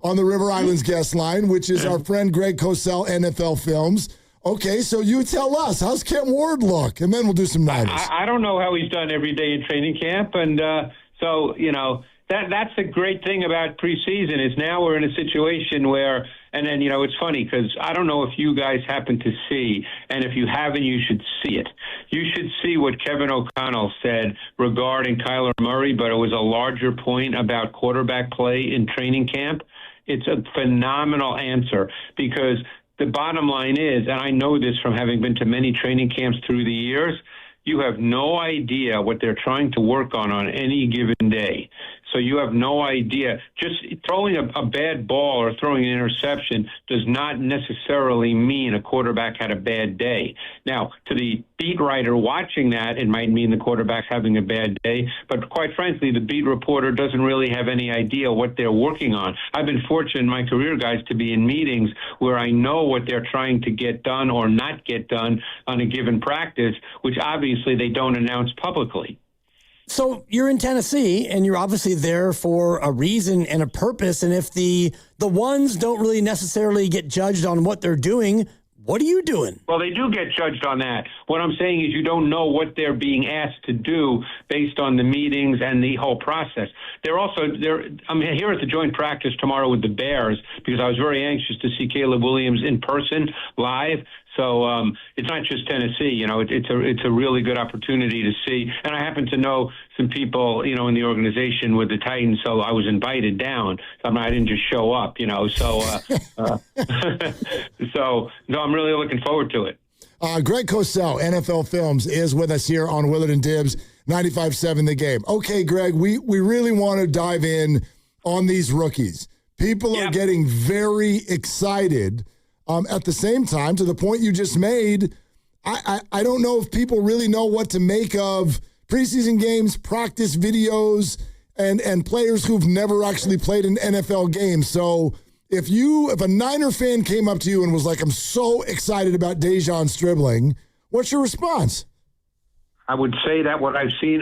on the River Islands guest line, which is our friend Greg Cosell, NFL Films. Okay, so you tell us, how's Kent Ward look? And then we'll do some Niners. I don't know how he's done every day in training camp. And so, that's the great thing about preseason is now we're in a situation where, and then, it's funny because I don't know if you guys happen to see, and if you haven't, you should see it. You should see what Kevin O'Connell said regarding Kyler Murray, but it was a larger point about quarterback play in training camp. It's a phenomenal answer because the bottom line is, and I know this from having been to many training camps through the years, you have no idea what they're trying to work on any given day. So you have no idea. Just throwing a bad ball or throwing an interception does not necessarily mean a quarterback had a bad day. Now, to the beat writer watching that, it might mean the quarterback's having a bad day. But quite frankly, the beat reporter doesn't really have any idea what they're working on. I've been fortunate in my career, guys, to be in meetings where I know what they're trying to get done or not get done on a given practice, which obviously they don't announce publicly. So you're in Tennessee, and you're obviously there for a reason and a purpose. And if the ones don't really necessarily get judged on what they're doing, what are you doing? Well, they do get judged on that. What I'm saying is you don't know what they're being asked to do based on the meetings and the whole process. I'm here at the joint practice tomorrow with the Bears because I was very anxious to see Caleb Williams in person, live. So it's not just Tennessee, it's a really good opportunity to see. And I happen to know some people, in the organization with the Titans, so I was invited down. I didn't just show up, So no, I'm really looking forward to it. Greg Cosell, NFL Films, is with us here on Willard and Dibs, 95.7 The Game. Okay, Greg, we really want to dive in on these rookies. People are getting very excited. At the same time, to the point you just made, I don't know if people really know what to make of preseason games, practice videos, and players who've never actually played an NFL game. So if a Niner fan came up to you and was like, I'm so excited about De'Zhaun Stribling, what's your response? I would say that what I've seen,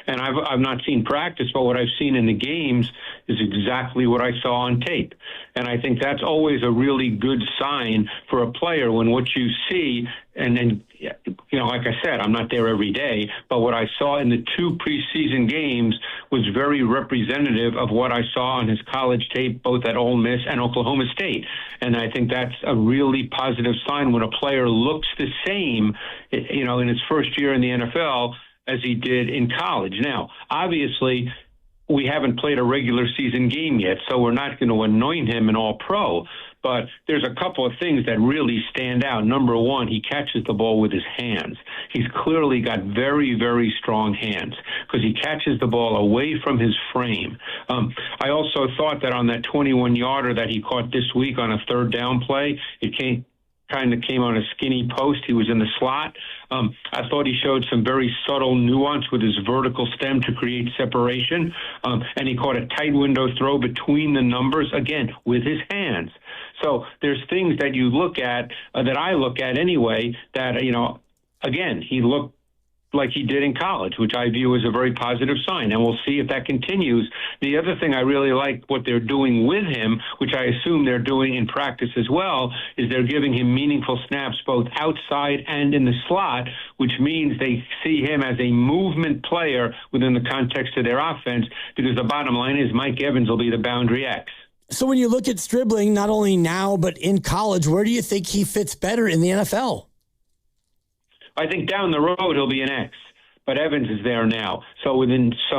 and I've not seen practice, but what I've seen in the games is exactly what I saw on tape. And I think that's always a really good sign for a player when what you see, and then, like I said, I'm not there every day, but what I saw in the 2 preseason games was very representative of what I saw on his college tape, both at Ole Miss and Oklahoma State. And I think that's a really positive sign when a player looks the same, in his first year in the NFL as he did in college. Now, obviously, we haven't played a regular season game yet, so we're not going to anoint him an all-pro. But there's a couple of things that really stand out. Number one, he catches the ball with his hands. He's clearly got very, very strong hands because he catches the ball away from his frame. I also thought that on that 21-yarder that he caught this week on a third down play, it kind of came on a skinny post. He was in the slot. I thought he showed some very subtle nuance with his vertical stem to create separation. And he caught a tight window throw between the numbers, again, with his hands. So there's things that you look at, that I look at anyway, that, again, he looked like he did in college, which I view as a very positive sign. And we'll see if that continues. The other thing I really like what they're doing with him, which I assume they're doing in practice as well, is they're giving him meaningful snaps both outside and in the slot, which means they see him as a movement player within the context of their offense, because the bottom line is Mike Evans will be the boundary X. So when you look at Stribling, not only now but in college, where do you think he fits better in the NFL? I think down the road he'll be an X, but Evans is there now. So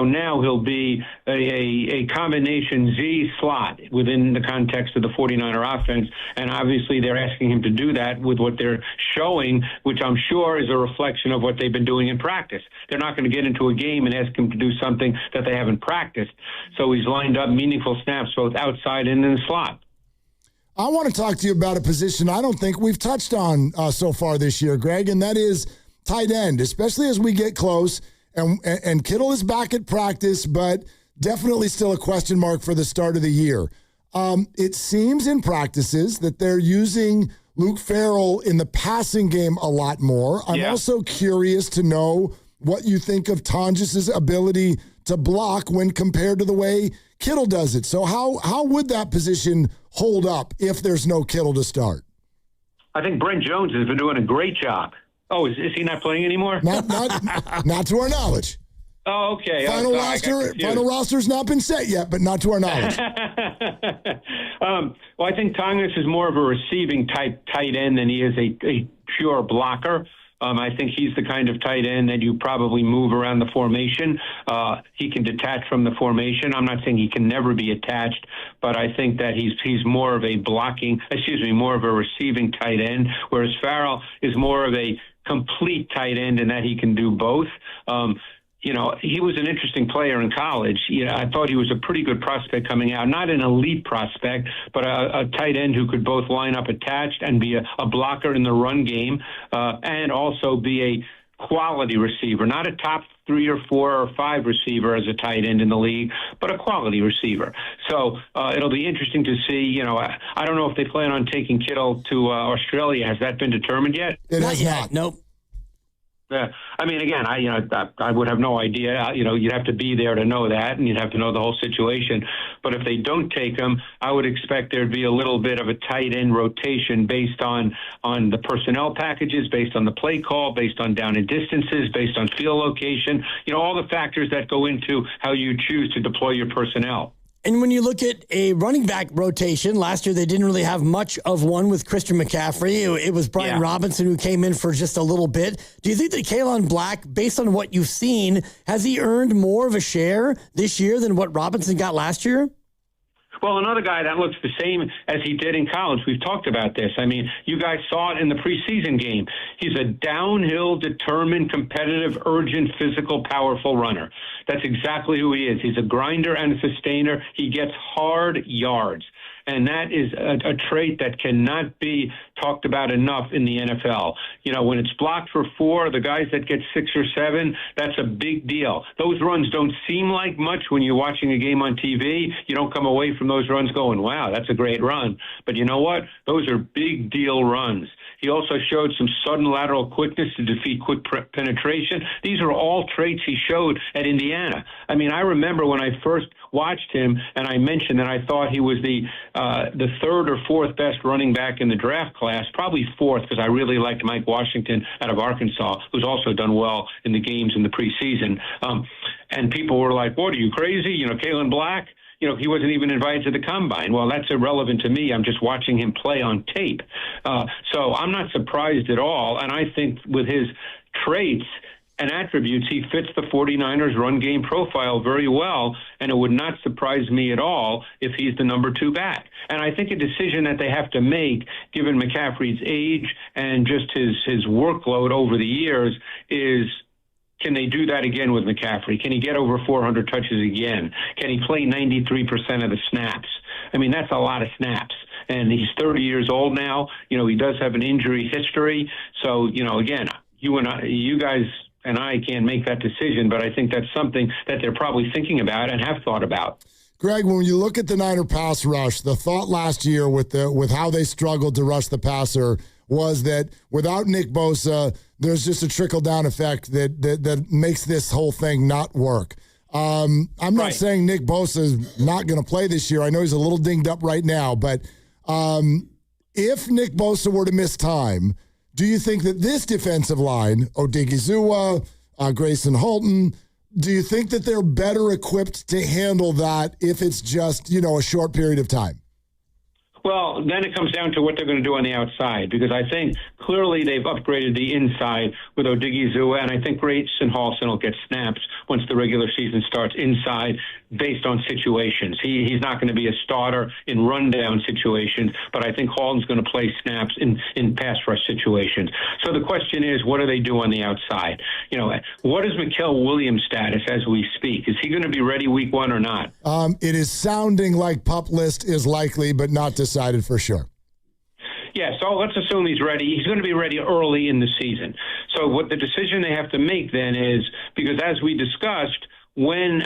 now he'll be a combination Z slot within the context of the 49er offense, and obviously they're asking him to do that with what they're showing, which I'm sure is a reflection of what they've been doing in practice. They're not going to get into a game and ask him to do something that they haven't practiced. So he's lined up meaningful snaps both outside and in the slot. I want to talk to you about a position I don't think we've touched on so far this year, Greg, and that is tight end, especially as we get close. And Kittle is back at practice, but definitely still a question mark for the start of the year. It seems in practices that they're using Luke Farrell in the passing game a lot more. I'm also curious to know what you think of Tonjes's ability to block when compared to the way Kittle does it. So how would that position hold up if there's no Kittle to start? I think Brent Jones has been doing a great job. Oh, is he not playing anymore? Not to our knowledge. Oh, okay. Final roster's not been set yet, but not to our knowledge. Well, I think Tongas is more of a receiving type tight end than he is a pure blocker. I think he's the kind of tight end that you probably move around the formation. He can detach from the formation. I'm not saying he can never be attached, but I think that he's more of a more of a receiving tight end, whereas Farrell is more of a complete tight end in that he can do both. He was an interesting player in college. I thought he was a pretty good prospect coming out. Not an elite prospect, but a tight end who could both line up attached and be a blocker in the run game, and also be a quality receiver. Not a top 3 or 4 or 5 receiver as a tight end in the league, but a quality receiver. So it'll be interesting to see. I don't know if they plan on taking Kittle to Australia. Has that been determined yet? It has not. Nope. Yeah, I mean, again, I would have no idea. You'd have to be there to know that, and you'd have to know the whole situation. But if they don't take him, I would expect there'd be a little bit of a tight end rotation based on the personnel packages, based on the play call, based on down and distances, based on field location. All the factors that go into how you choose to deploy your personnel. And when you look at a running back rotation, last year they didn't really have much of one with Christian McCaffrey. It was Brian Robinson who came in for just a little bit. Do you think that Kaelon Black, based on what you've seen, has he earned more of a share this year than what Robinson got last year? Well, another guy that looks the same as he did in college. We've talked about this. I mean, you guys saw it in the preseason game. He's a downhill, determined, competitive, urgent, physical, powerful runner. That's exactly who he is. He's a grinder and a sustainer. He gets hard yards. And that is a trait that cannot be talked about enough in the NFL. When it's blocked for 4, the guys that get 6 or 7, that's a big deal. Those runs don't seem like much when you're watching a game on TV. You don't come away from those runs going, wow, that's a great run. But you know what? Those are big deal runs. He also showed some sudden lateral quickness to defeat quick penetration. These are all traits he showed at Indiana. I mean, I remember when I first watched him, and I mentioned that I thought he was the 3rd or 4th best running back in the draft class, probably 4th, because I really liked Mike Washington out of Arkansas, who's also done well in the games in the preseason. And people were like, what, are you crazy? Kaelon Black? He wasn't even invited to the combine. Well, that's irrelevant to me. I'm just watching him play on tape. So I'm not surprised at all. And I think with his traits and attributes, he fits the 49ers run game profile very well. And it would not surprise me at all if he's the number 2 back. And I think a decision that they have to make, given McCaffrey's age and just his workload over the years, is, can they do that again with McCaffrey? Can he get over 400 touches again? Can he play 93% of the snaps? I mean, that's a lot of snaps. And he's 30 years old now. He does have an injury history. So, again, you guys and I can't make that decision, but I think that's something that they're probably thinking about and have thought about. Greg, when you look at the Niner pass rush, the thought last year with how they struggled to rush the passer was that without Nick Bosa, there's just a trickle-down effect that makes this whole thing not work. I'm not saying Nick Bosa is not going to play this year. I know he's a little dinged up right now, but if Nick Bosa were to miss time, do you think that this defensive line, Odigizua, Grayson Holton, do you think that they're better equipped to handle that if it's just, a short period of time? Well, then it comes down to what they're going to do on the outside, because I think clearly they've upgraded the inside with Odigizua, and I think Grayson Halston will get snaps once the regular season starts inside based on situations. He's not going to be a starter in rundown situations, but I think Halton's going to play snaps in pass rush situations. So the question is, what do they do on the outside? What is Mikael Williams' status as we speak? Is he going to be ready week 1 or not? It is sounding like PUP list is likely, but not decided for sure. Yeah, so let's assume he's ready. He's going to be ready early in the season. So what the decision they have to make then is, because as we discussed, when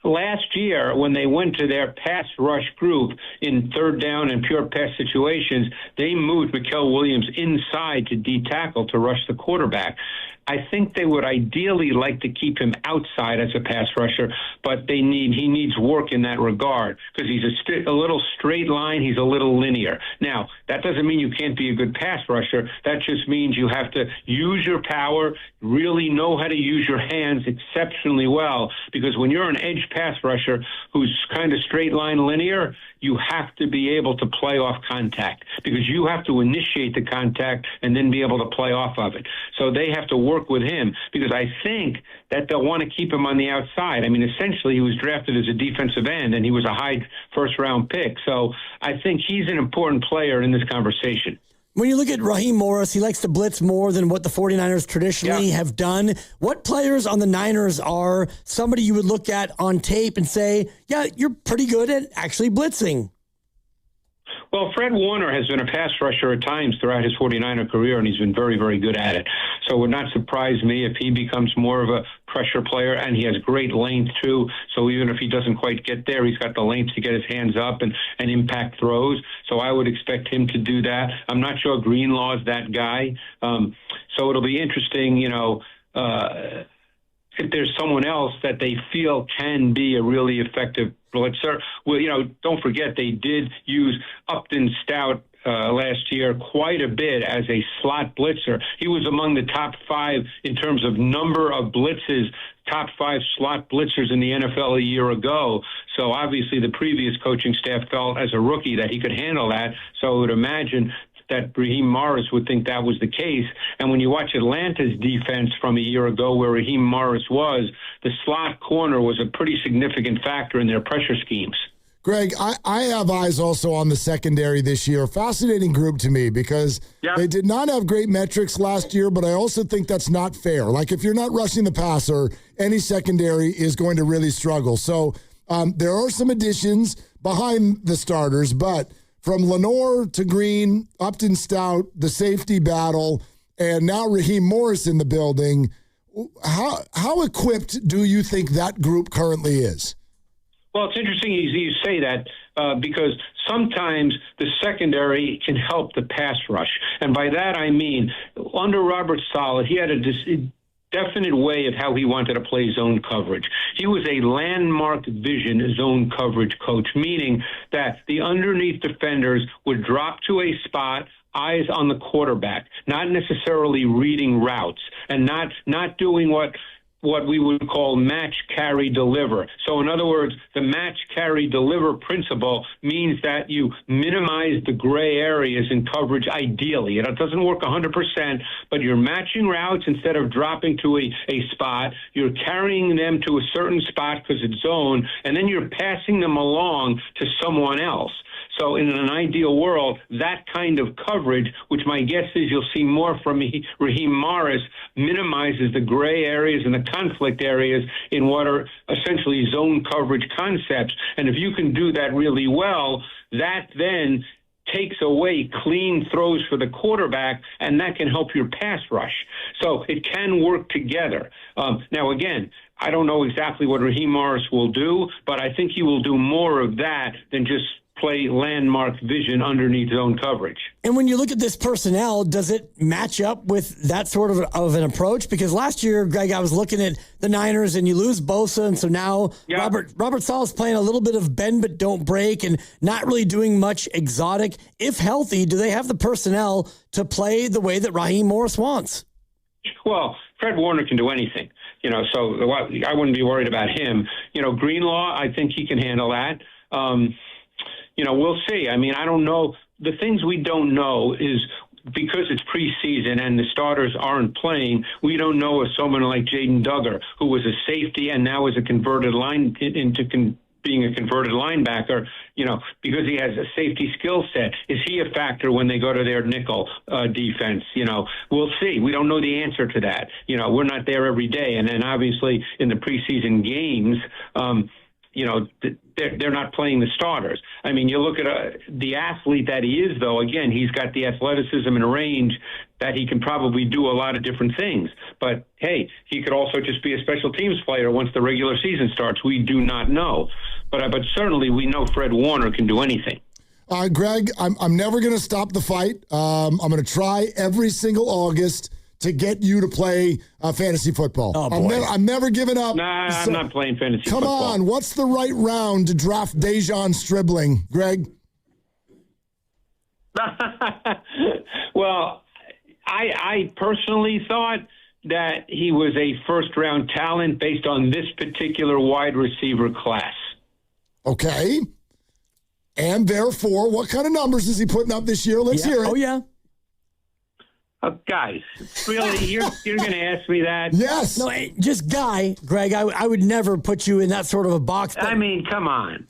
last year, when they went to their pass rush group in 3rd down and pure pass situations, they moved Mikael Williams inside to D-tackle to rush the quarterback. I think they would ideally like to keep him outside as a pass rusher, but he needs work in that regard because he's a little straight line. He's a little linear. Now, that doesn't mean you can't be a good pass rusher. That just means you have to use your power, really know how to use your hands exceptionally well, because when you're an edge pass rusher who's kind of straight line linear, you have to be able to play off contact because you have to initiate the contact and then be able to play off of it. So they have to work with him because I think that they'll want to keep him on the outside. I mean, essentially, he was drafted as a defensive end and he was a high first-round pick. So I think he's an important player in this conversation. When you look at Raheem Morris, he likes to blitz more than what the 49ers traditionally have done. What players on the Niners are somebody you would look at on tape and say, yeah, you're pretty good at actually blitzing? Well, Fred Warner has been a pass rusher at times throughout his 49er career, and he's been very, very good at it. So it would not surprise me if he becomes more of a pressure player, and he has great length, too. So even if he doesn't quite get there, he's got the length to get his hands up and impact throws. So I would expect him to do that. I'm not sure Greenlaw's that guy. So it'll be interesting, if there's someone else that they feel can be a really effective blitzer. Well, don't forget they did use Upton Stout last year quite a bit as a slot blitzer. He was among the top 5 in terms of number of blitzes, top 5 slot blitzers in the NFL a year ago. So obviously the previous coaching staff felt as a rookie that he could handle that. So I would imagine that Raheem Morris would think that was the case. And when you watch Atlanta's defense from a year ago where Raheem Morris was, the slot corner was a pretty significant factor in their pressure schemes. Greg, I have eyes also on the secondary this year. Fascinating group to me because they did not have great metrics last year, but I also think that's not fair. Like if you're not rushing the passer, any secondary is going to really struggle. So there are some additions behind the starters, but from Lenore to Green, Upton Stout, the safety battle, and now Raheem Morris in the building, how equipped do you think that group currently is? Well, it's interesting you say that because sometimes the secondary can help the pass rush. And by that I mean, under Robert Saleh, he had a definite way of how he wanted to play zone coverage. He was a landmark vision zone coverage coach, meaning that the underneath defenders would drop to a spot, eyes on the quarterback, not necessarily reading routes and not doing what we would call match, carry, deliver. So in other words, the match, carry, deliver principle means that you minimize the gray areas in coverage ideally. It doesn't work 100%, but you're matching routes instead of dropping to a spot. You're carrying them to a certain spot because it's zone, and then you're passing them along to someone else. So in an ideal world, that kind of coverage, which my guess is you'll see more from Raheem Morris, minimizes the gray areas and the conflict areas in what are essentially zone coverage concepts. And if you can do that really well, that then takes away clean throws for the quarterback, and that can help your pass rush. So it can work together. Now, again, I don't know exactly what Raheem Morris will do, but I think he will do more of that than just play landmark vision underneath zone coverage. And when you look at this personnel, does it match up with that sort of an approach? Because last year, Greg, I was looking at the Niners and you lose Bosa, and so now Robert Saleh's playing a little bit of bend but don't break and not really doing much exotic. If healthy, do they have the personnel to play the way that Raheem Morris wants? Well, Fred Warner can do anything, so I wouldn't be worried about him. Greenlaw, I think he can handle that. We'll see. I mean, I don't know. The things we don't know is because it's preseason and the starters aren't playing, we don't know if someone like Jaden Duggar, who was a safety and now is a converted being a converted linebacker, because he has a safety skill set, is he a factor when they go to their nickel defense? We'll see. We don't know the answer to that. We're not there every day. And then obviously in the preseason games, they're not playing the starters. I mean, you look at the athlete that he is, though, again, he's got the athleticism and range that he can probably do a lot of different things. But, hey, he could also just be a special teams player once the regular season starts. We do not know. But certainly we know Fred Warner can do anything. Greg, I'm never going to stop the fight. I'm going to try every single August to get you to play fantasy football. Oh, boy. I'm never giving up. Nah, I'm not playing fantasy Come football. on, what's the right round to draft De'Zhaun Stribling, Greg? Well, I personally thought that he was a first-round talent based on this particular wide receiver class. Okay. And therefore, what kind of numbers is he putting up this year? Let's hear it. Oh, yeah. Guys, really, you're going to ask me that? Yes. No, just Guy, Greg, I would never put you in that sort of a box. I mean, come on.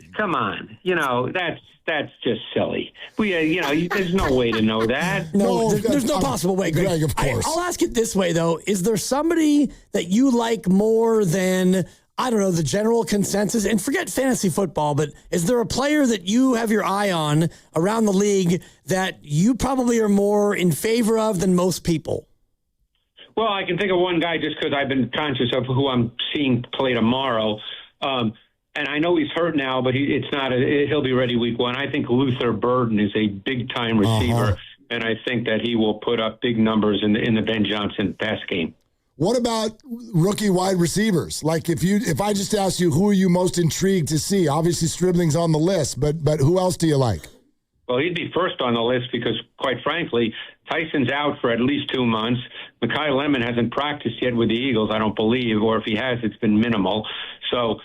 You know, that's just silly. There's no way to know that. No, there's no possible way, Greg. Of course. I'll ask it this way, though. Is there somebody that you like more than, I don't know, the general consensus? And forget fantasy football, but is there a player that you have your eye on around the league that you probably are more in favor of than most people? Well, I can think of one guy just because I've been conscious of who I'm seeing play tomorrow. And I know he's hurt now, but he'll be ready week 1. I think Luther Burden is a big-time receiver, and I think that he will put up big numbers in the Ben Johnson pass game. What about rookie wide receivers? Like if I just ask you, who are you most intrigued to see? Obviously, Stribling's on the list, but who else do you like? Well, he'd be first on the list because, quite frankly, Tyson's out for at least 2 months. Mekhi Lemon hasn't practiced yet with the Eagles, I don't believe, or if he has, it's been minimal. So,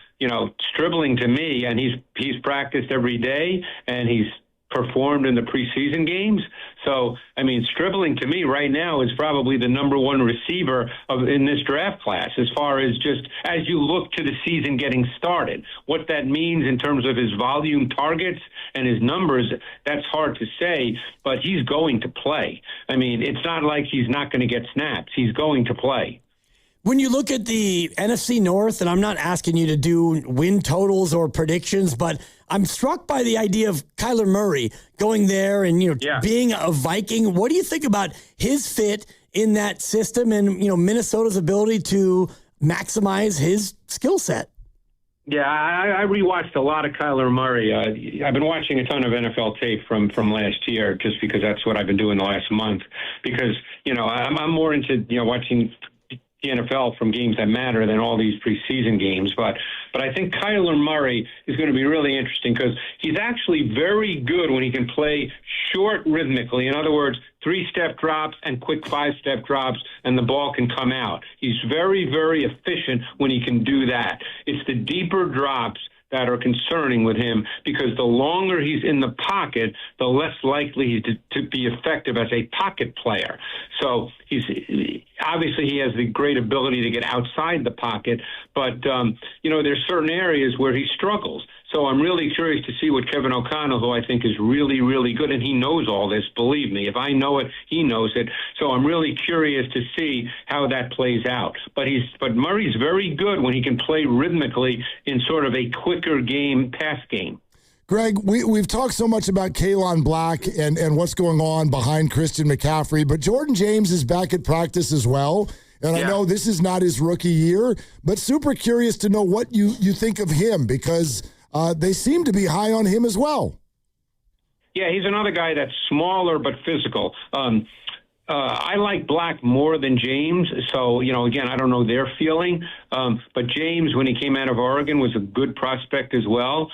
Stribling to me, and he's practiced every day, and he's performed in the preseason games. So, I mean, Stribling to me right now is probably the number one receiver in this draft class as far as just as you look to the season getting started. What that means in terms of his volume targets and his numbers, that's hard to say, but he's going to play. I mean, it's not like he's not going to get snaps. He's going to play. When you look at the NFC North, and I'm not asking you to do win totals or predictions, but I'm struck by the idea of Kyler Murray going there and being a Viking. What do you think about his fit in that system and Minnesota's ability to maximize his skill set? Yeah, I rewatched a lot of Kyler Murray. I've been watching a ton of NFL tape from last year just because that's what I've been doing the last month. Because I'm more into watching the NFL from games that matter than all these preseason games. But I think Kyler Murray is going to be really interesting because he's actually very good when he can play short rhythmically. In other words, 3-step drops and quick 5-step drops, and the ball can come out. He's very, very efficient when he can do that. It's the deeper drops that are concerning with him because the longer he's in the pocket, the less likely he's to be effective as a pocket player. So obviously he has the great ability to get outside the pocket, but there's certain areas where he struggles. So I'm really curious to see what Kevin O'Connell, who I think is really, really good, and he knows all this, believe me. If I know it, he knows it. So I'm really curious to see how that plays out. But Murray's very good when he can play rhythmically in sort of a quicker game, pass game. Greg, we've talked so much about Kaelon Black and what's going on behind Christian McCaffrey, but Jordan James is back at practice as well. And I know this is not his rookie year, but super curious to know what you think of him because they seem to be high on him as well. Yeah, he's another guy that's smaller but physical. I like Black more than James. So, again, I don't know their feeling. But James, when he came out of Oregon, was a good prospect as well.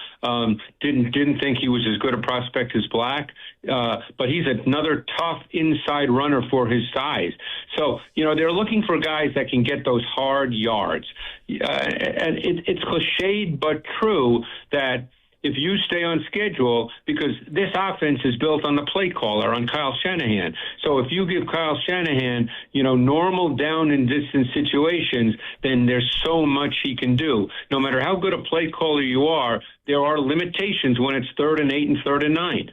Didn't think he was as good a prospect as Black. But he's another tough inside runner for his size. So, they're looking for guys that can get those hard yards. And it's cliched but true that if you stay on schedule, because this offense is built on the play caller, on Kyle Shanahan. So if you give Kyle Shanahan, normal down and distance situations, then there's so much he can do. No matter how good a play caller you are, there are limitations when it's 3rd and 8 and 3rd and 9.